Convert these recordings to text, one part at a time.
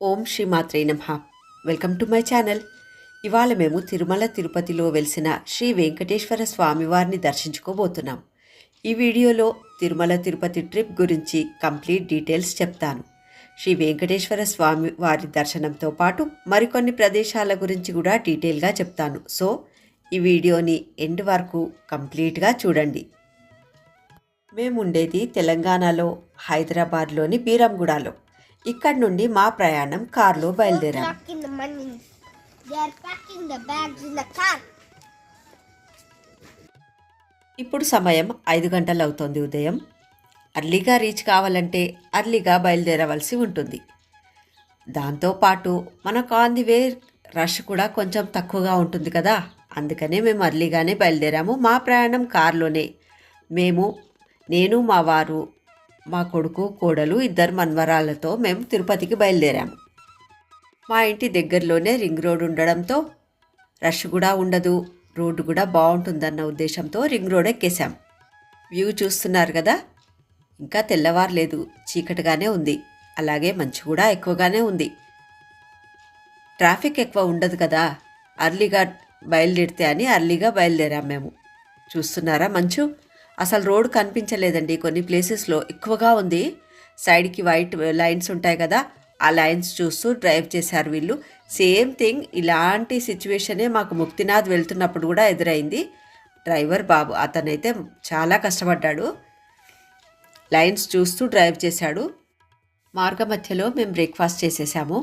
ఓం శ్రీ మాత్రే నమః. Welcome to my channel. ఇవాళ మేము తిరుమల తిరుపతిలో వెలిసిన శ్రీ వెంకటేశ్వర స్వామివారిని దర్శించుకోబోతున్నాం. ఈ వీడియోలో తిరుమల తిరుపతి ట్రిప్ గురించి కంప్లీట్ డీటెయిల్స్ చెప్తాను. శ్రీ వెంకటేశ్వర స్వామి వారి దర్శనంతో పాటు మరికొన్ని ప్రదేశాల గురించి కూడా డీటెయిల్గా చెప్తాను. సో ఈ వీడియోని ఎండ్ వరకు కంప్లీట్గా చూడండి. మేము ఉండేది తెలంగాణలో హైదరాబాద్లోని బీరంగూడలో. ఇక్కడి నుండి మా ప్రయాణం కారులో బయలుదేరాం. ఇప్పుడు సమయం 5 గంటలు అవుతోంది ఉదయం. అర్లీగా రీచ్ కావాలంటే అర్లీగా బయలుదేరవలసి ఉంటుంది. దాంతోపాటు మనకు ఆన్ ది వే రష్ కూడా కొంచెం తక్కువగా ఉంటుంది కదా, అందుకనే మేము అర్లీగానే బయలుదేరాము. మా ప్రయాణం కారులోనే. నేను మా వారు, మా కొడుకు కోడలు, 2 మన్వరాలతో మేము తిరుపతికి బయలుదేరాము. మా ఇంటి దగ్గరలోనే రింగ్ రోడ్ ఉండడంతో రష్ కూడా ఉండదు, రోడ్డు కూడా బాగుంటుందన్న ఉద్దేశంతో రింగ్ రోడ్ ఎక్కేసాం. వ్యూ చూస్తున్నారు కదా, ఇంకా తెల్లవారలేదు, చీకటిగానే ఉంది. అలాగే మంచు కూడా ఎక్కువగానే ఉంది. ట్రాఫిక్ ఎక్కువ ఉండదు కదా, అర్లీగా బయలుదేరితే అని అర్లీగా బయలుదేరాం మేము. చూస్తున్నారా మంచు? అసలు రోడ్ కనిపించలేదండి. కొన్ని ప్లేసెస్లో ఎక్కువగా ఉంది. సైడ్కి వైట్ లైన్స్ ఉంటాయి కదా, ఆ లైన్స్ చూస్తూ డ్రైవ్ చేశారు వీళ్ళు. సేమ్ థింగ్ ఇలాంటి సిచ్యువేషనే మాకు ముక్తినాథ్ వెళ్తున్నప్పుడు కూడా ఎదురైంది. డ్రైవర్ బాబు అతనైతే చాలా కష్టపడ్డాడు, లైన్స్ చూస్తూ డ్రైవ్ చేశాడు. మార్గ మధ్యలో మేము బ్రేక్ఫాస్ట్ చేసేసాము.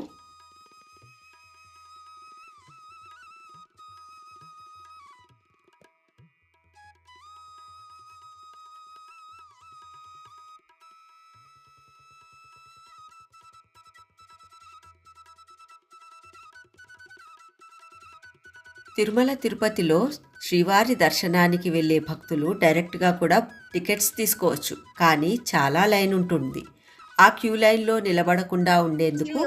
తిరుమల తిరుపతిలో శ్రీవారి దర్శనానికి వెళ్ళే భక్తులు డైరెక్ట్గా కూడా టికెట్స్ తీసుకోవచ్చు, కానీ చాలా లైన్ ఉంటుంది. ఆ క్యూ లైన్లో నిలబడకుండా ఉండేందుకు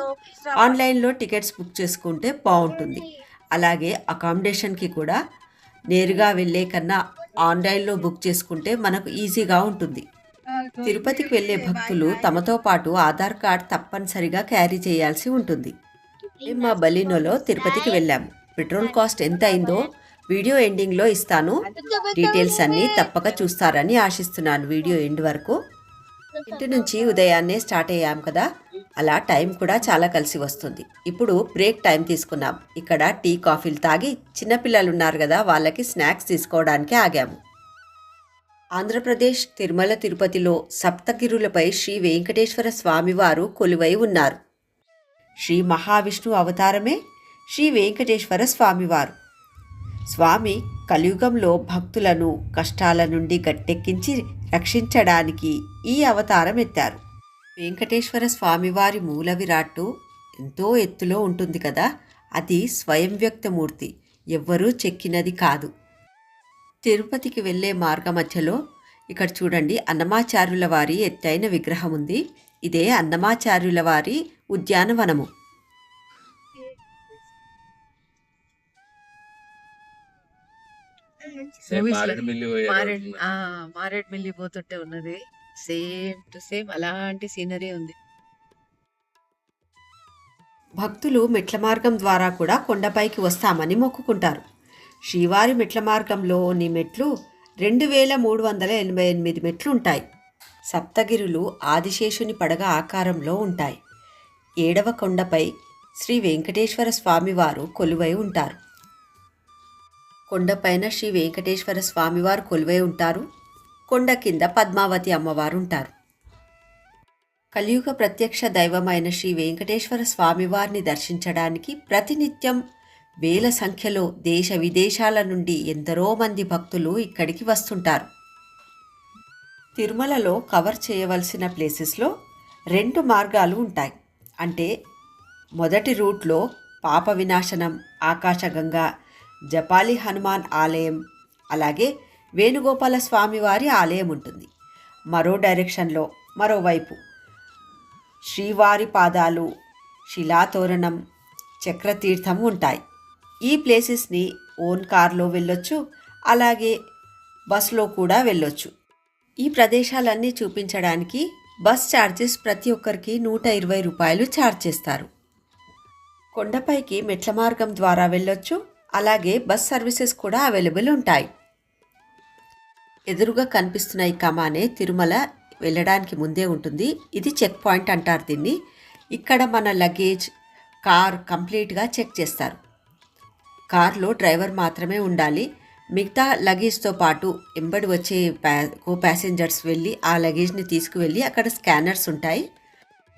ఆన్లైన్లో టికెట్స్ బుక్ చేసుకుంటే బాగుంటుంది. అలాగే అకామిడేషన్కి కూడా నేరుగా వెళ్ళే కన్నా ఆన్లైన్లో బుక్ చేసుకుంటే మనకు ఈజీగా ఉంటుంది. తిరుపతికి వెళ్ళే భక్తులు తమతో పాటు ఆధార్ కార్డ్ తప్పనిసరిగా క్యారీ చేయాల్సి ఉంటుంది. మేము మా బలినోలో తిరుపతికి వెళ్ళాము. పెట్రోల్ కాస్ట్ ఎంత అయిందో వీడియో ఎండింగ్లో ఇస్తాను. డీటెయిల్స్ అన్నీ తప్పక చూస్తారని ఆశిస్తున్నాను వీడియో ఎండ్ వరకు. ఇంటి నుంచి ఉదయాన్నే స్టార్ట్ అయ్యాం కదా, అలా టైం కూడా చాలా కలిసి వస్తుంది. ఇప్పుడు బ్రేక్ టైం తీసుకున్నాం. ఇక్కడ టీ కాఫీలు తాగి చిన్నపిల్లలు ఉన్నారు కదా, వాళ్ళకి స్నాక్స్ తీసుకోవడానికి ఆగాము. ఆంధ్రప్రదేశ్ తిరుమల తిరుపతిలో సప్తగిరులపై శ్రీ వెంకటేశ్వర స్వామివారు కొలువై ఉన్నారు. శ్రీ మహావిష్ణు అవతారమే శ్రీ వెంకటేశ్వర స్వామివారు. స్వామి కలియుగంలో భక్తులను కష్టాల నుండి గట్టెక్కించి రక్షించడానికి ఈ అవతారం ఎత్తారు. వెంకటేశ్వర స్వామివారి మూల విరాట్టు ఎంతో ఎత్తులో ఉంటుంది కదా, అది స్వయం వ్యక్తమూర్తి, ఎవ్వరూ చెక్కినది కాదు. తిరుపతికి వెళ్ళే మార్గ మధ్యలో ఇక్కడ చూడండి, అన్నమాచార్యుల వారి ఎత్తైన విగ్రహం ఉంది. ఇదే అన్నమాచార్యుల వారి ఉద్యానవనము. మారేడుమిల్లి పోతుంటే ఉన్నది, సేమ్ టు సేమ్ అలాంటి సీనరీ ఉంది. భక్తులు మెట్ల మార్గం ద్వారా కూడా కొండపైకి వస్తామని మొక్కుకుంటారు. శ్రీవారి మెట్ల మార్గంలోని మెట్లు 2388 మెట్లు ఉంటాయి. సప్తగిరులు ఆదిశేషుని పడగ ఆకారంలో ఉంటాయి. 7వ కొండపై శ్రీ వెంకటేశ్వర స్వామివారు కొలువై ఉంటారు. కొండపైన శ్రీ వెంకటేశ్వర స్వామివారు కొలువై ఉంటారు. కొండ కింద పద్మావతి అమ్మవారు ఉంటారు. కలియుగ ప్రత్యక్ష దైవమైన శ్రీ వెంకటేశ్వర స్వామివారిని దర్శించడానికి ప్రతినిత్యం వేల సంఖ్యలో దేశ విదేశాల నుండి ఎందరో మంది భక్తులు ఇక్కడికి వస్తుంటారు. తిరుమలలో కవర్ చేయవలసిన ప్లేసెస్లో 2 మార్గాలు ఉంటాయి. అంటే మొదటి రూట్లో పాప వినాశనం, ఆకాశగంగా, జపాలి హనుమాన్ ఆలయం, అలాగే వేణుగోపాల స్వామివారి ఆలయం ఉంటుంది. మరో డైరెక్షన్లో మరోవైపు శ్రీవారి పాదాలు, శిలాతోరణం, చక్రతీర్థం ఉంటాయి. ఈ ప్లేసెస్ని ఓన్ కార్లో వెళ్ళొచ్చు, అలాగే బస్లో కూడా వెళ్ళొచ్చు. ఈ ప్రదేశాలన్నీ చూపించడానికి బస్ ఛార్జెస్ ప్రతి ఒక్కరికి 120 రూపాయలు ఛార్జ్ చేస్తారు. కొండపైకి మెట్ల మార్గం ద్వారా వెళ్ళొచ్చు. అలాగే బస్ సర్వీసెస్ కూడా అవైలబుల్ ఉంటాయి. ఎదురుగా కనిపిస్తున్న ఈ కమానే తిరుమల వెళ్ళడానికి ముందే ఉంటుంది. ఇది చెక్ పాయింట్ అంటారు దీన్ని. ఇక్కడ మన లగేజ్, కార్ కంప్లీట్గా చెక్ చేస్తారు. కార్లో డ్రైవర్ మాత్రమే ఉండాలి. మిగతా లగేజ్తో పాటు ఎంబడి వచ్చే కో ప్యాసింజర్స్ వెళ్ళి ఆ లగేజ్ని తీసుకువెళ్ళి అక్కడ స్కానర్స్ ఉంటాయి.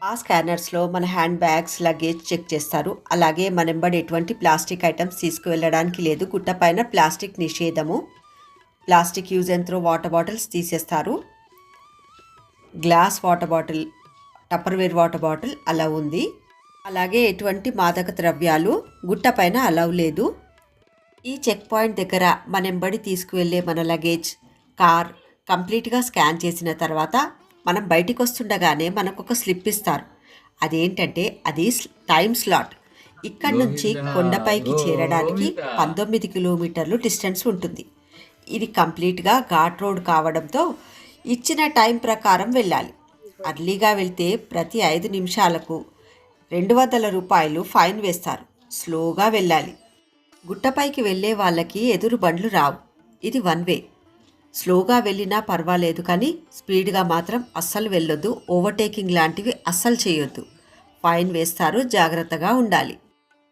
ఆ స్కానర్స్లో మన హ్యాండ్ బ్యాగ్స్, లగేజ్ చెక్ చేస్తారు. అలాగే మన ఎంబడి ఎటువంటి ప్లాస్టిక్ ఐటమ్స్ తీసుకువెళ్ళడానికి లేదు. గుట్టపైన ప్లాస్టిక్ నిషేధము. Plastic use and throw water bottles తీసేస్తారు. Glass water bottle, Tupperware water bottle అలా ఉంది. అలాగే ఎటువంటి మాదక ద్రవ్యాలు గుట్టపైన అలౌ లేదు. ఈ చెక్ పాయింట్ దగ్గర మనెంబడి తీసుకువెళ్ళే మన లగేజ్, కార్ కంప్లీట్గా స్కాన్ చేసిన తర్వాత మనం బయటికి వస్తుండగానే మనకు ఒక స్లిప్ ఇస్తారు. అదేంటంటే అది టైం స్లాట్. ఇక్కడి నుంచి కొండపైకి చేరడానికి 19 కిలోమీటర్లు డిస్టెన్స్ ఉంటుంది. ఇది కంప్లీట్గా ఘాట్ రోడ్ కావడంతో ఇచ్చిన టైం ప్రకారం వెళ్ళాలి. అర్లీగా వెళ్తే ప్రతి 5 నిమిషాలకు 200 రూపాయలు ఫైన్ వేస్తారు. స్లోగా వెళ్ళాలి. గుట్టపైకి వెళ్ళే వాళ్ళకి ఎదురు బండ్లు రావు. ఇది వన్ వే. స్లోగా వెళ్ళినా పర్వాలేదు, కానీ స్పీడ్గా మాత్రం అస్సలు వెళ్ళొద్దు. ఓవర్టేకింగ్ లాంటివి అస్సలు చేయొద్దు. ఫైన్ వేస్తారు. జాగ్రత్తగా ఉండాలి.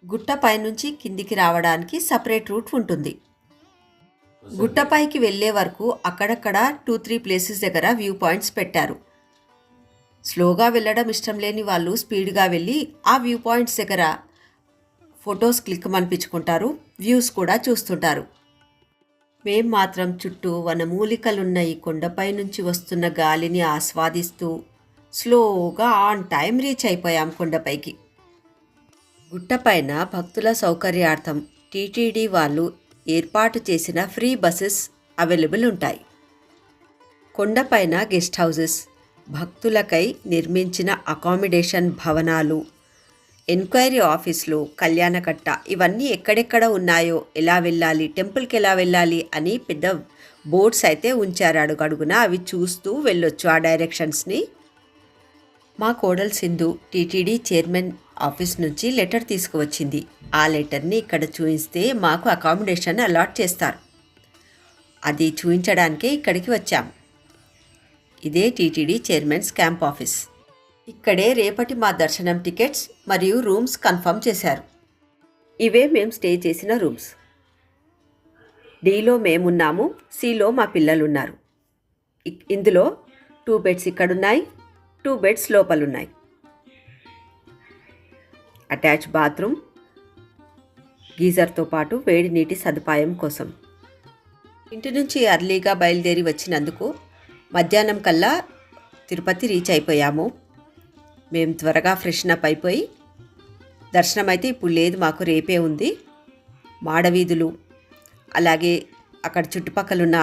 గుట్టపై నుంచి కిందికి రావడానికి సపరేట్ రూట్ ఉంటుంది. గుట్టపైకి వెళ్ళే వరకు అక్కడక్కడ 2-3 ప్లేసెస్ దగ్గర వ్యూ పాయింట్స్ పెట్టారు. స్లోగా వెళ్ళడం ఇష్టం లేని వాళ్ళు స్పీడ్గా వెళ్ళి ఆ వ్యూ పాయింట్స్ దగ్గర ఫొటోస్ క్లిక్ అనిపించుకుంటారు. వ్యూస్ కూడా చూస్తుంటారు. మేం మాత్రం చుట్టూ వనమూలికలున్న ఈ కొండపై నుంచి వస్తున్న గాలిని ఆస్వాదిస్తూ స్లోగా ఆన్ టైం రీచ్ అయిపోయాం కొండపైకి. గుట్టపైన భక్తుల సౌకర్యార్థం టీటీడీ వాళ్ళు ఏర్పాటు చేసిన ఫ్రీ బస్సెస్ అవైలబుల్ ఉంటాయి. కొండపైన గెస్ట్ హౌసెస్, భక్తులకై నిర్మించిన అకామిడేషన్ భవనాలు, ఎంక్వైరీ ఆఫీసులు, కళ్యాణకట్ట ఇవన్నీ ఎక్కడెక్కడ ఉన్నాయో, ఎలా వెళ్ళాలి, టెంపుల్కి ఎలా వెళ్ళాలి అని పెద్ద బోర్డ్స్ అయితే ఉంచారు అడుగడుగున. అవి చూస్తూ వెళ్ళొచ్చు ఆ డైరెక్షన్స్ని. మా కోడలు సింధు టీటీడీ చైర్మన్ ఆఫీస్ నుంచి లెటర్ తీసుకువచ్చింది. ఆ లెటర్ని ఇక్కడ చూపిస్తే మాకు అకామిడేషన్ అలాట్ చేస్తారు. అది చూపించడానికే ఇక్కడికి వచ్చాం. ఇదే టీటీడీ చైర్మన్స్ క్యాంప్ ఆఫీస్. ఇక్కడే రేపటి మా దర్శనం టికెట్స్ మరియు రూమ్స్ కన్ఫర్మ్ చేశారు. ఇవే మేము స్టే చేసిన రూమ్స్. డీలో మేమున్నాము, సిలో మా పిల్లలున్నారు. ఇందులో 2 బెడ్స్ ఇక్కడున్నాయి, 2 బెడ్స్ లోపలున్నాయి. అటాచ్ బాత్రూమ్, గీజర్తో పాటు వేడి నీటి సదుపాయం కోసం. ఇంటి నుంచి అర్లీగా బయలుదేరి వచ్చినందుకు మధ్యాహ్నం కల్లా తిరుపతి రీచ్ అయిపోయాము. మేము త్వరగా ఫ్రెషన్ అప్ అయిపోయి, దర్శనం అయితే ఇప్పుడు లేదు, మాకు రేపే ఉంది. మాడవీధులు అలాగే అక్కడ చుట్టుపక్కల ఉన్న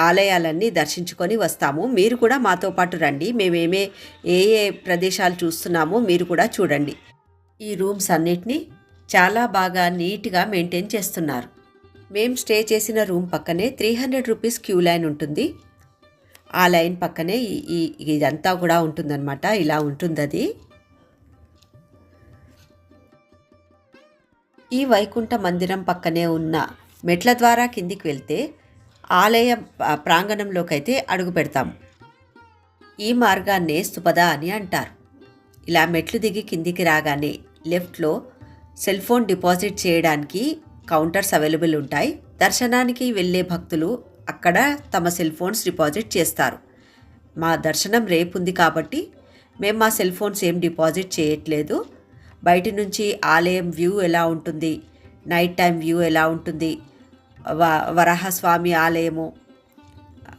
ఆలయాలన్నీ దర్శించుకొని వస్తాము. మీరు కూడా మాతో పాటు రండి. మేమేమే ఏ ప్రదేశాలు చూస్తున్నామో మీరు కూడా చూడండి. ఈ రూమ్స్ అన్నిటినీ చాలా బాగా నీట్గా మెయింటైన్ చేస్తున్నారు. మేము స్టే చేసిన రూమ్ పక్కనే 300 రూపీస్ క్యూ లైన్ ఉంటుంది. ఆ లైన్ పక్కనే ఇదంతా కూడా ఉంటుందన్నమాట. ఇలా ఉంటుంది అది. ఈ వైకుంఠ మందిరం పక్కనే ఉన్న మెట్ల ద్వారా కిందికి వెళ్తే ఆలయ ప్రాంగణంలోకి అయితే అడుగు పెడతాము. ఈ మార్గాన్నే స్తుపద అని అంటారు. ఇలా మెట్లు దిగి కిందికి రాగానే లెఫ్ట్లో సెల్ ఫోన్ డిపాజిట్ చేయడానికి కౌంటర్స్ అవైలబుల్ ఉంటాయి. దర్శనానికి వెళ్ళే భక్తులు అక్కడ తమ సెల్ ఫోన్స్ డిపాజిట్ చేస్తారు. మా దర్శనం రేపు ఉంది కాబట్టి మేము మా సెల్ ఫోన్స్ ఏం డిపాజిట్ చేయట్లేదు. బయట నుంచి ఆలయం వ్యూ ఎలా ఉంటుంది, నైట్ టైం వ్యూ ఎలా ఉంటుంది, వరాహస్వామి ఆలయము,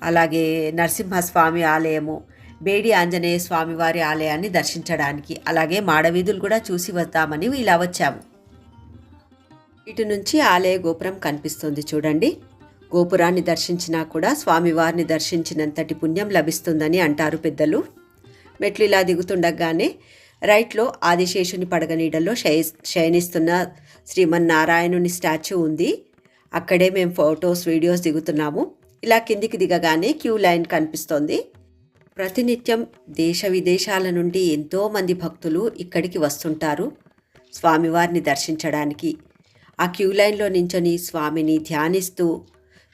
అలాగే నరసింహస్వామి ఆలయము, బేడి ఆంజనేయ స్వామి వారి ఆలయాన్ని దర్శించడానికి, అలాగే మాడవీధులు కూడా చూసి వద్దామని ఇలా వచ్చాము. ఇటు నుంచి ఆలయ గోపురం కనిపిస్తుంది చూడండి. గోపురాన్ని దర్శించినా కూడా స్వామివారిని దర్శించినంతటి పుణ్యం లభిస్తుందని అంటారు పెద్దలు. మెట్లు ఇలా దిగుతుండగానే రైట్లో ఆదిశేషుని పడగనీడల్లో శయనిస్తున్న శ్రీమన్నారాయణుని స్టాచ్యూ ఉంది. అక్కడే మేము ఫొటోస్, వీడియోస్ దిగుతున్నాము. ఇలా కిందికి దిగగానే క్యూ లైన్ కనిపిస్తోంది. ప్రతినిత్యం దేశ విదేశాల నుండి ఎంతోమంది భక్తులు ఇక్కడికి వస్తుంటారు. స్వామివారిని దర్శించడానికి. ఆ క్యూ లైన్లో నించొని స్వామిని ధ్యానిస్తూ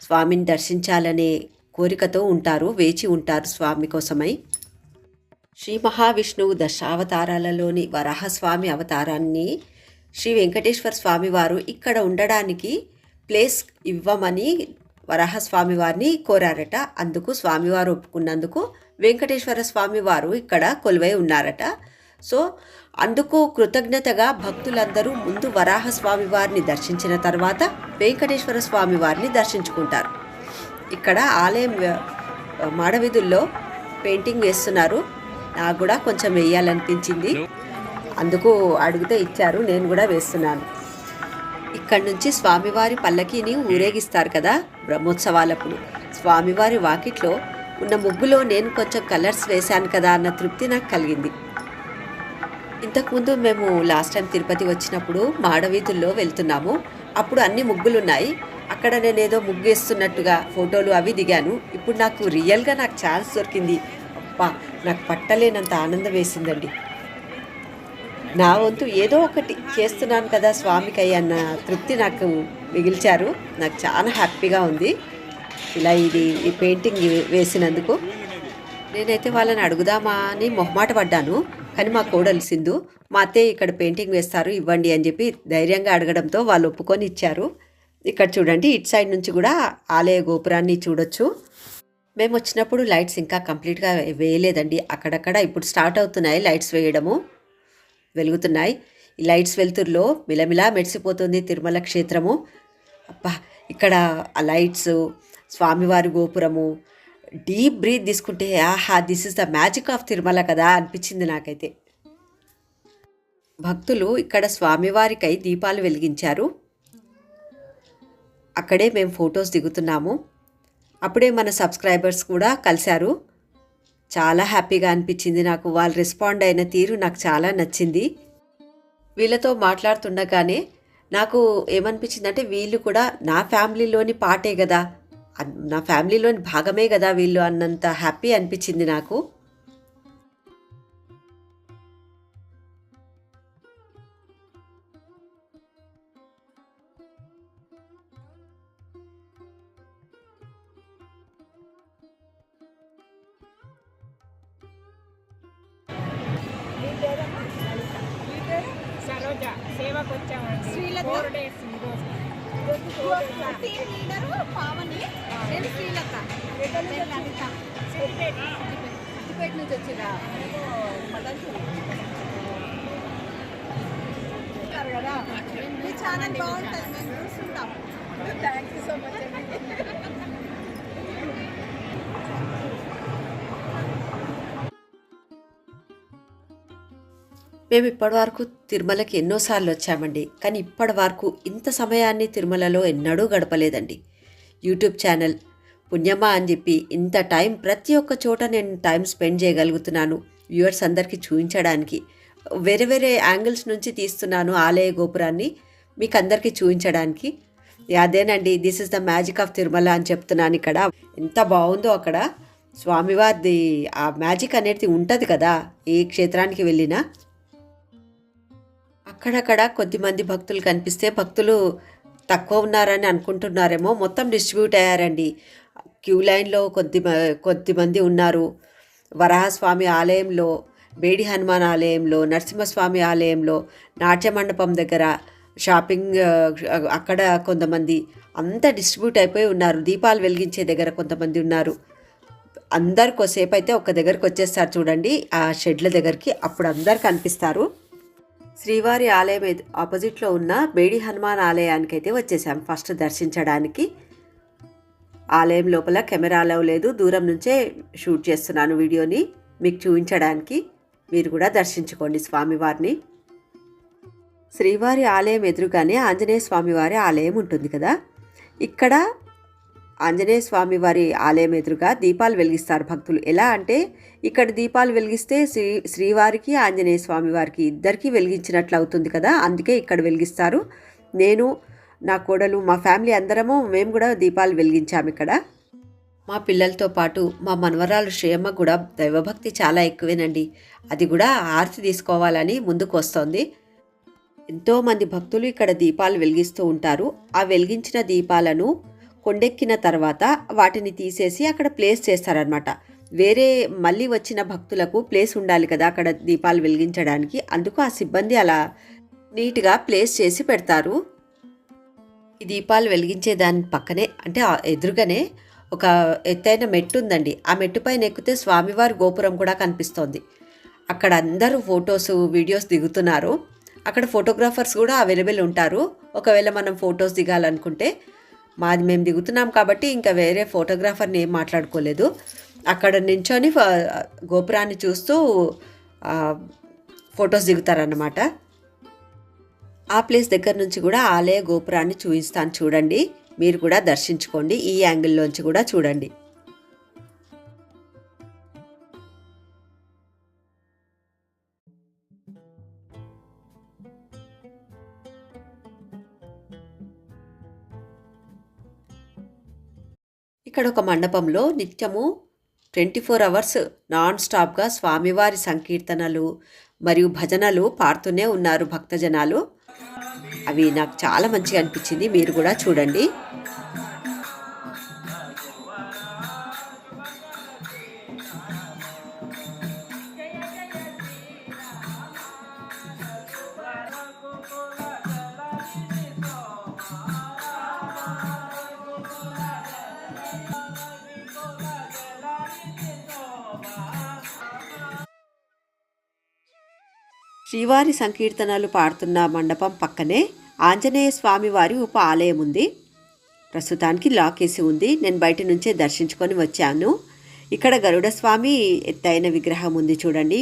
స్వామిని దర్శించాలనే కోరికతో ఉంటారు, వేచి ఉంటారు స్వామి కోసమై. శ్రీ మహావిష్ణువు దశావతారాలలోని వరాహస్వామి అవతారాన్ని శ్రీ వెంకటేశ్వర స్వామి వారు ఇక్కడ ఉండడానికి ప్లేస్ ఇవ్వమని వరాహస్వామి వారిని కోరారట. అందుకు స్వామివారు ఒప్పుకున్నందుకు వెంకటేశ్వర స్వామి వారు ఇక్కడ కొలువై ఉన్నారట. సో అందుకు కృతజ్ఞతగా భక్తులందరూ ముందు వరాహస్వామి వారిని దర్శించిన తర్వాత వెంకటేశ్వర స్వామి వారిని దర్శించుకుంటారు. ఇక్కడ ఆలయం మాడవీధుల్లో పెయింటింగ్ వేస్తున్నారు. నాకు కూడా కొంచెం వేయాలనిపించింది, అందుకు అడిగితే ఇచ్చారు, నేను కూడా వేస్తున్నాను. ఇక్కడి నుంచి స్వామివారి పల్లకీని ఊరేగిస్తారు కదా బ్రహ్మోత్సవాలప్పుడు. స్వామివారి వాకిట్లో ఉన్న ముగ్గులో నేను కొంచెం కలర్స్ వేశాను కదా అన్న తృప్తి నాకు కలిగింది. ఇంతకుముందు మేము లాస్ట్ టైం తిరుపతి వచ్చినప్పుడు మాడవీధుల్లో వెళ్తున్నాము. అప్పుడు అన్ని ముగ్గులు ఉన్నాయి. అక్కడ నేను ఏదో ముగ్గు వేస్తున్నట్టుగా ఫోటోలు అవి దిగాను. ఇప్పుడు నాకు రియల్గా నాకు ఛాన్స్ దొరికింది. అబ్బా, నాకు పట్టలేనంత ఆనందం వేసిందండి. నా వంతు ఏదో ఒకటి చేస్తున్నాను కదా స్వామికి అన్న తృప్తి నాకు మిగిల్చారు. నాకు చాలా హ్యాపీగా ఉంది ఇలా ఈ పెయింటింగ్ వేసినందుకు. నేనైతే వాళ్ళని అడుగుదామా అని మొహమాట పడ్డాను, కానీ మా కోడలు సింధు మా అత్తయ్య ఇక్కడ పెయింటింగ్ వేస్తారు ఇవ్వండి అని చెప్పి ధైర్యంగా అడగడంతో వాళ్ళు ఒప్పుకొని ఇచ్చారు. ఇక్కడ చూడండి, ఇటు సైడ్ నుంచి కూడా ఆలయ గోపురాన్ని చూడొచ్చు. మేము వచ్చినప్పుడు లైట్స్ ఇంకా కంప్లీట్గా వేయలేదండి, అక్కడక్కడ ఇప్పుడు స్టార్ట్ అవుతున్నాయి లైట్స్ వేయడము, వెలుగుతున్నాయి. ఈ లైట్స్ వెలుతురులో మిలమిలా మెరిసిపోతుంది తిరుమల క్షేత్రము. అబ్బా, ఇక్కడ ఆ లైట్స్, స్వామివారి గోపురము, డీప్ బ్రీత్ తీసుకుంటే ఆహా, this is the magic of Tirumala కదా అనిపించింది నాకైతే. భక్తులు ఇక్కడ స్వామివారికై దీపాలు వెలిగించారు. అక్కడే మేము ఫొటోస్ దిగుతున్నాము. అప్పుడే మన సబ్స్క్రైబర్స్ కూడా కలిశారు. చాలా హ్యాపీగా అనిపించింది నాకు. వాళ్ళు రెస్పాండ్ అయిన తీరు నాకు చాలా నచ్చింది. వీళ్ళతో మాట్లాడుతుండగానే నాకు ఏమనిపించిందంటే వీళ్ళు కూడా నా ఫ్యామిలీలోని పార్టే కదా, నా ఫ్యామిలీలోని భాగమే కదా వీళ్ళు అన్నంత హ్యాపీ అనిపించింది నాకు. సరోజ సేవకు వచ్చామండి. శ్రీలత 4 days ఈరోజు. టీమ్ లీడరు పావని, నేను శ్రీలత. లలిత సిద్దిపేట నుంచి వచ్చిరా కదా. మీ ఛానల్ బాగుంటుంది, మేము చూస్తుంటాం. థ్యాంక్ యూ సో మచ్ అండి. మేము ఇప్పటివరకు తిరుమలకి ఎన్నోసార్లు వచ్చామండి, కానీ ఇప్పటి వరకు ఇంత సమయాన్ని తిరుమలలో ఎన్నడూ గడపలేదండి. యూట్యూబ్ ఛానల్ పుణ్యమా అని చెప్పి ఇంత టైం ప్రతి ఒక్క చోట నేను టైం స్పెండ్ చేయగలుగుతున్నాను వ్యూవర్స్ అందరికీ చూపించడానికి. వేరే వేరే యాంగిల్స్ నుంచి తీస్తున్నాను ఆలయ గోపురాన్ని మీకు అందరికీ చూపించడానికి. అదేనండి, this is the magic of Tirumala అని చెప్తున్నాను. ఇక్కడ ఎంత బాగుందో అక్కడ స్వామివారిది ఆ మ్యాజిక్ అనేది ఉంటుంది కదా ఏ క్షేత్రానికి వెళ్ళినా. అక్కడక్కడ కొద్దిమంది భక్తులు కనిపిస్తే భక్తులు తక్కువ ఉన్నారని అనుకుంటున్నారేమో, మొత్తం డిస్ట్రిబ్యూట్ అయ్యారండి. క్యూ లైన్లో కొద్దిమంది ఉన్నారు. వరాహస్వామి ఆలయంలో, బేడి హనుమాన్ ఆలయంలో, నరసింహస్వామి ఆలయంలో, నాట్య మండపం దగ్గర, షాపింగ్ అక్కడ కొంతమంది అంతా డిస్ట్రిబ్యూట్ అయిపోయి ఉన్నారు. దీపాలు వెలిగించే దగ్గర కొంతమంది ఉన్నారు. అందరు కొద్దిసేపు అయితే ఒక దగ్గరికి వచ్చేస్తారు చూడండి ఆ షెడ్ల దగ్గరికి, అప్పుడు అందరు కనిపిస్తారు. శ్రీవారి ఆలయం ఆపోజిట్లో ఉన్న బేడి హనుమాన్ ఆలయానికి అయితే వచ్చేసాం ఫస్ట్ దర్శించడానికి. ఆలయం లోపల కెమెరాలో లేదు, దూరం నుంచే షూట్ చేస్తున్నాను వీడియోని మీకు చూపించడానికి. మీరు కూడా దర్శించుకోండి స్వామివారిని. శ్రీవారి ఆలయం ఎదురుగానే ఆంజనేయ స్వామివారి ఆలయం ఉంటుంది కదా, ఇక్కడ ఆంజనేయ స్వామి వారి ఆలయం ఎదురుగా దీపాలు వెలిగిస్తారు భక్తులు. ఎలా అంటే ఇక్కడ దీపాలు వెలిగిస్తే శ్రీవారికి ఆంజనేయ స్వామి వారికి ఇద్దరికీ వెలిగించినట్లు అవుతుంది కదా, అందుకే ఇక్కడ వెలిగిస్తారు. నేను, నా కోడలు, మా ఫ్యామిలీ అందరము మేము కూడా దీపాలు వెలిగించాము ఇక్కడ. మా పిల్లలతో పాటు మా మనవరాలు శ్రేయమ్మ కూడా దైవభక్తి చాలా ఎక్కువేనండి. అది కూడా ఆరతి తీసుకోవాలని ముందుకు వస్తోంది. ఎంతోమంది భక్తులు ఇక్కడ దీపాలు వెలిగిస్తూ ఉంటారు. ఆ వెలిగించిన దీపాలను కొండెక్కిన తర్వాత వాటిని తీసేసి అక్కడ ప్లేస్ చేస్తారనమాట. వేరే మళ్ళీ వచ్చిన భక్తులకు ప్లేస్ ఉండాలి కదా అక్కడ దీపాలు వెలిగించడానికి. అందుకు ఆ సిబ్బంది అలా నీట్గా ప్లేస్ చేసి పెడతారు. ఈ దీపాలు వెలిగించే దాని పక్కనే అంటే ఎదురుగానే ఒక ఎత్తైన మెట్టు ఉందండి. ఆ మెట్టు పైన ఎక్కితే స్వామివారి గోపురం కూడా కనిపిస్తోంది. అక్కడ అందరూ ఫొటోస్ వీడియోస్ దిగుతున్నారు. అక్కడ ఫోటోగ్రాఫర్స్ కూడా అవైలబుల్ ఉంటారు. ఒకవేళ మనం ఫొటోస్ దిగాలనుకుంటే మాది మేము దిగుతున్నాం కాబట్టి ఇంకా వేరే ఫోటోగ్రాఫర్ని ఏం మాట్లాడుకోలేదు. అక్కడ నించొని గోపురాన్ని చూస్తూ ఫొటోస్ దిగుతారన్నమాట. ఆ ప్లేస్ దగ్గర నుంచి కూడా ఆలయ గోపురాన్ని చూపిస్తాను చూడండి. మీరు కూడా దర్శించుకోండి. ఈ యాంగిల్లోంచి కూడా చూడండి. ఇక్కడ ఒక మండపంలో నిత్యము 24 అవర్స్ నాన్ స్టాప్గా స్వామివారి సంకీర్తనలు మరియు భజనలు పాడుతూనే ఉన్నారు భక్తజనాలు. అవి నాకు చాలా మంచిగా అనిపించింది. మీరు కూడా చూడండి. శ్రీవారి సంకీర్తనలు పాడుతున్న మండపం పక్కనే ఆంజనేయ స్వామి వారి ఉప ఆలయం ఉంది. ప్రస్తుతానికి లాక్ వేసి ఉంది. నేను బయట నుంచే దర్శించుకొని వచ్చాను. ఇక్కడ గరుడ స్వామి ఎత్తైన విగ్రహం ఉంది చూడండి.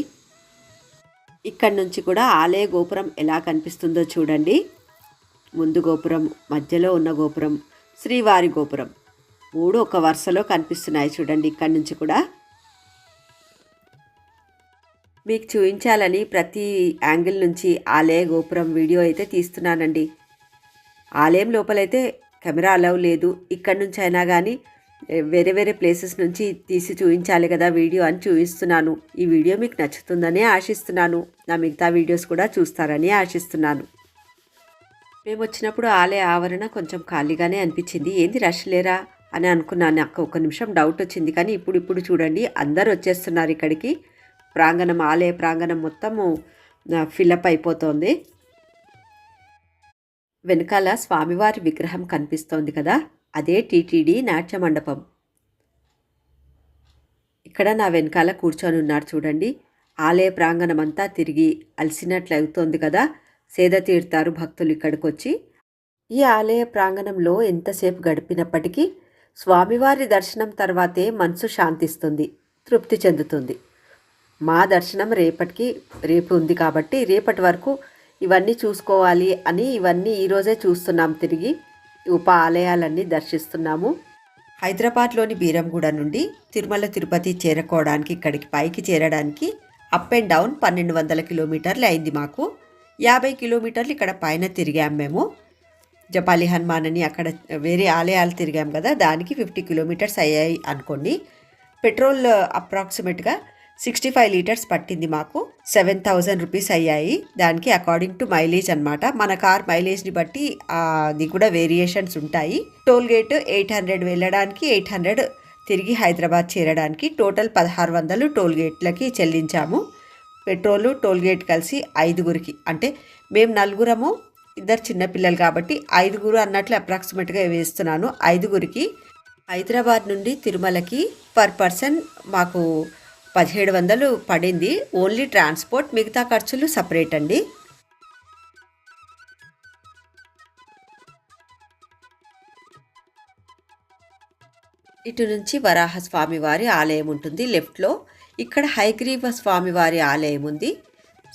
ఇక్కడ నుంచి కూడా ఆలయ గోపురం ఎలా కనిపిస్తుందో చూడండి. ముందు గోపురం, మధ్యలో ఉన్న గోపురం, శ్రీవారి గోపురం 3 ఒక వరుసలో కనిపిస్తున్నాయి చూడండి. ఇక్కడ నుంచి కూడా మీకు చూపించాలని ప్రతి యాంగిల్ నుంచి ఆలయ గోపురం వీడియో అయితే తీస్తున్నానండి. ఆలయం లోపలైతే కెమెరా అలౌ లేదు. ఇక్కడి నుంచి అయినా కానీ వేరే వేరే ప్లేసెస్ నుంచి తీసి చూపించాలి కదా వీడియో అని చూపిస్తున్నాను. ఈ వీడియో మీకు నచ్చుతుందని ఆశిస్తున్నాను. నా మిగతా వీడియోస్ కూడా చూస్తారని ఆశిస్తున్నాను. మేము వచ్చినప్పుడు ఆలయ ఆవరణ కొంచెం ఖాళీగానే అనిపించింది. ఏంది రష్ లేరా అని అనుకున్నాను. నాకు ఒక నిమిషం డౌట్ వచ్చింది. కానీ ఇప్పుడు చూడండి అందరు వచ్చేస్తున్నారు ఇక్కడికి. ప్రాంగణం, ఆలయ ప్రాంగణం మొత్తము ఫిలప్ అయిపోతుంది. వెనకాల స్వామివారి విగ్రహం కనిపిస్తోంది కదా, అదే టీటీడీ నాట్య మండపం. ఇక్కడ నా వెనకాల కూర్చొని ఉన్నారు చూడండి. ఆలయ ప్రాంగణం అంతా తిరిగి అలసినట్లు అవుతోంది కదా, సేద తీరుతారు భక్తులు ఇక్కడికి వచ్చి. ఈ ఆలయ ప్రాంగణంలో ఎంతసేపు గడిపినప్పటికీ స్వామివారి దర్శనం తర్వాతే మనసు శాంతిస్తుంది, తృప్తి చెందుతుంది. మా దర్శనం రేపు ఉంది కాబట్టి రేపటి వరకు ఇవన్నీ చూసుకోవాలి అని ఇవన్నీ ఈరోజే చూస్తున్నాం. తిరిగి ఉప ఆలయాలన్నీ దర్శిస్తున్నాము. హైదరాబాద్లోని బీరంగూడ నుండి తిరుమల తిరుపతి చేరుకోవడానికి ఇక్కడికి పైకి చేరడానికి అప్ అండ్ డౌన్ 1200 కిలోమీటర్లు అయింది మాకు. 50 కిలోమీటర్లు ఇక్కడ పైన తిరిగాం మేము. జపాలి హనుమాన్ అని అక్కడ వేరే ఆలయాలు తిరిగాం కదా, దానికి 50 కిలోమీటర్స్ అయ్యాయి అనుకోండి. పెట్రోల్ అప్రాక్సిమేట్గా 65 లీటర్స్ పట్టింది మాకు. 7000 రూపీస్ అయ్యాయి. దానికి అకార్డింగ్ టు మైలేజ్ అనమాట. మన కార్ మైలేజ్ని బట్టి అది కూడా వేరియేషన్స్ ఉంటాయి. టోల్ గేట్ 800 వెళ్ళడానికి, 800 తిరిగి హైదరాబాద్ చేరడానికి, టోటల్ 1600 టోల్ గేట్లకి చెల్లించాము. పెట్రోలు టోల్ గేట్ కలిసి 5గురికి, అంటే మేము 4గురము, 2 చిన్నపిల్లలు కాబట్టి 5గురు అన్నట్లు అప్రాక్సిమేట్గా వేస్తున్నాను. 5గురికి హైదరాబాద్ నుండి తిరుమలకి పర్ పర్సన్ మాకు 1700 పడింది. ఓన్లీ ట్రాన్స్పోర్ట్, మిగతా ఖర్చులు సపరేట్ అండి. ఇటు నుంచి వరాహ స్వామివారి ఆలయం ఉంటుంది లెఫ్ట్లో. ఇక్కడ హయగ్రీవ స్వామివారి ఆలయం ఉంది.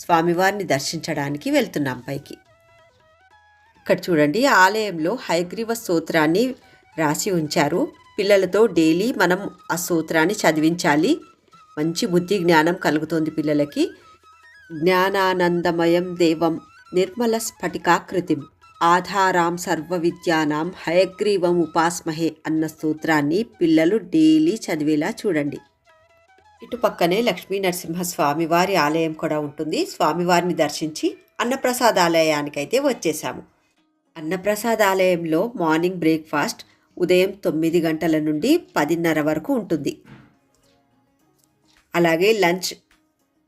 స్వామివారిని దర్శించడానికి వెళ్తున్నాం పైకి. ఇక్కడ చూడండి, ఆలయంలో హయగ్రీవ స్తోత్రాన్ని రాసి ఉంచారు. పిల్లలతో డైలీ మనం ఆ స్తోత్రాన్ని చదివించాలి. మంచి బుద్ధి జ్ఞానం కలుగుతుంది పిల్లలకి. జ్ఞానానందమయం దేవం నిర్మల స్ఫటికాకృతిం ఆధారాం సర్వ విద్యానాం హయగ్రీవం ఉపాస్మహే అన్న స్తోత్రాన్ని పిల్లలు డైలీ చదివేలా చూడండి. ఇటు పక్కనే లక్ష్మీ నరసింహ స్వామివారి ఆలయం కూడా ఉంటుంది. స్వామివారిని దర్శించి అన్నప్రసాదాలయానికైతే వచ్చేసాము. అన్నప్రసాదాలయంలో మార్నింగ్ బ్రేక్ఫాస్ట్ ఉదయం 9 గంటల నుండి 10:30 వరకు ఉంటుంది. అలాగే లంచ్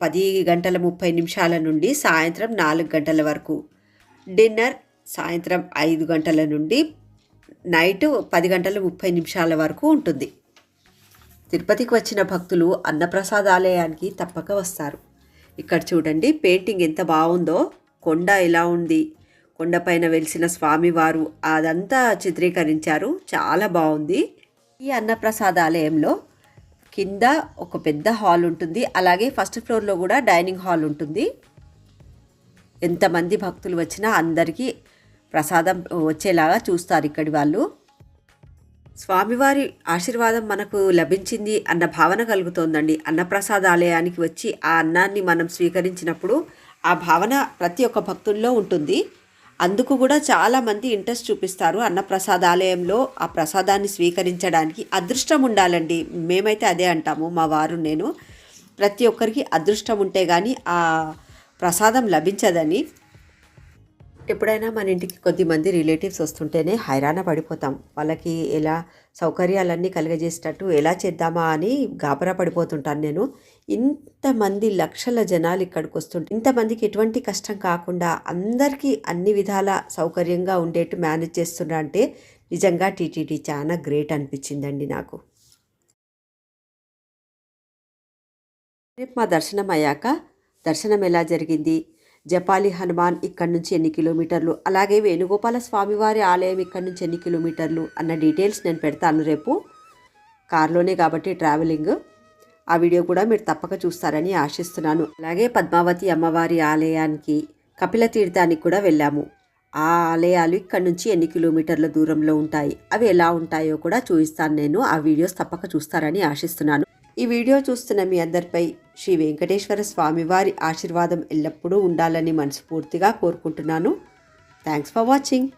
10:30 నుండి సాయంత్రం 4 గంటల వరకు. డిన్నర్ సాయంత్రం 5 గంటల నుండి నైట్ 10:30 వరకు ఉంటుంది. తిరుపతికి వచ్చిన భక్తులు అన్నప్రసాదాలయానికి తప్పక వస్తారు. ఇక్కడ చూడండి పెయింటింగ్ ఎంత బాగుందో, కొండ ఎలా ఉంది, కొండపైన వెలిసిన స్వామివారు అదంతా చిత్రీకరించారు. చాలా బాగుంది. ఈ అన్నప్రసాదాలయంలో కింద ఒక పెద్ద హాల్ ఉంటుంది. అలాగే ఫస్ట్ ఫ్లోర్లో కూడా డైనింగ్ హాల్ ఉంటుంది. ఎంతమంది భక్తులు వచ్చినా అందరికీ ప్రసాదం వచ్చేలాగా చూస్తారు ఇక్కడి వాళ్ళు. స్వామివారి ఆశీర్వాదం మనకు లభించింది అన్న భావన కలుగుతోందండి. అన్నప్రసాదాలయానికి వచ్చి ఆ అన్నాన్ని మనం స్వీకరించినప్పుడు ఆ భావన ప్రతి ఒక్క భక్తుల్లో ఉంటుంది. అందుకు కూడా చాలామంది ఇంట్రెస్ట్ చూపిస్తారు. అన్నప్రసాదాలయంలో ఆ ప్రసాదాన్ని స్వీకరించడానికి అదృష్టం ఉండాలండి. మేమైతే అదే అంటాము, మా వారు నేను. ప్రతి ఒక్కరికి అదృష్టం ఉంటే కానీ ఆ ప్రసాదం లభించదని. ఎప్పుడైనా మన ఇంటికి కొద్దిమంది రిలేటివ్స్ వస్తుంటేనే హైరాణ పడిపోతాం. వాళ్ళకి ఎలా సౌకర్యాలన్నీ కలుగజేసేటట్టు ఎలా చేద్దామా అని గాబరా పడిపోతుంటాను నేను. ఇంతమంది లక్షల జనాలు ఇక్కడికి వస్తుంటే ఇంతమందికి ఎటువంటి కష్టం కాకుండా అందరికీ అన్ని విధాల సౌకర్యంగా ఉండేట్టు మేనేజ్ చేస్తున్నా అంటే నిజంగా టీటీడీ చాలా గ్రేట్ అనిపించిందండి నాకు. రేపు మా దర్శనం అయ్యాక దర్శనం ఎలా జరిగింది, జపాలి హనుమాన్ ఇక్కడి నుంచి ఎన్ని కిలోమీటర్లు, అలాగే వేణుగోపాల స్వామివారి ఆలయం ఇక్కడి నుంచి ఎన్ని కిలోమీటర్లు అన్న డీటెయిల్స్ నేను పెడతాను రేపు. కార్లోనే కాబట్టి ట్రావెలింగ్. ఆ వీడియో కూడా మీరు తప్పక చూస్తారని ఆశిస్తున్నాను. అలాగే పద్మావతి అమ్మవారి ఆలయానికి, కపిల తీర్థానికి కూడా వెళ్ళాము. ఆ ఆలయాలు ఇక్కడి నుంచి ఎన్ని కిలోమీటర్ల దూరంలో ఉంటాయి, అవి ఎలా ఉంటాయో కూడా చూపిస్తాను నేను. ఆ వీడియోస్ తప్పక చూస్తారని ఆశిస్తున్నాను. ఈ వీడియో చూస్తున్న మీ అందరిపై శ్రీ వెంకటేశ్వర స్వామివారి ఆశీర్వాదం ఎల్లప్పుడూ ఉండాలని మనస్ఫూర్తిగా కోరుకుంటున్నాను. Thanks for watching.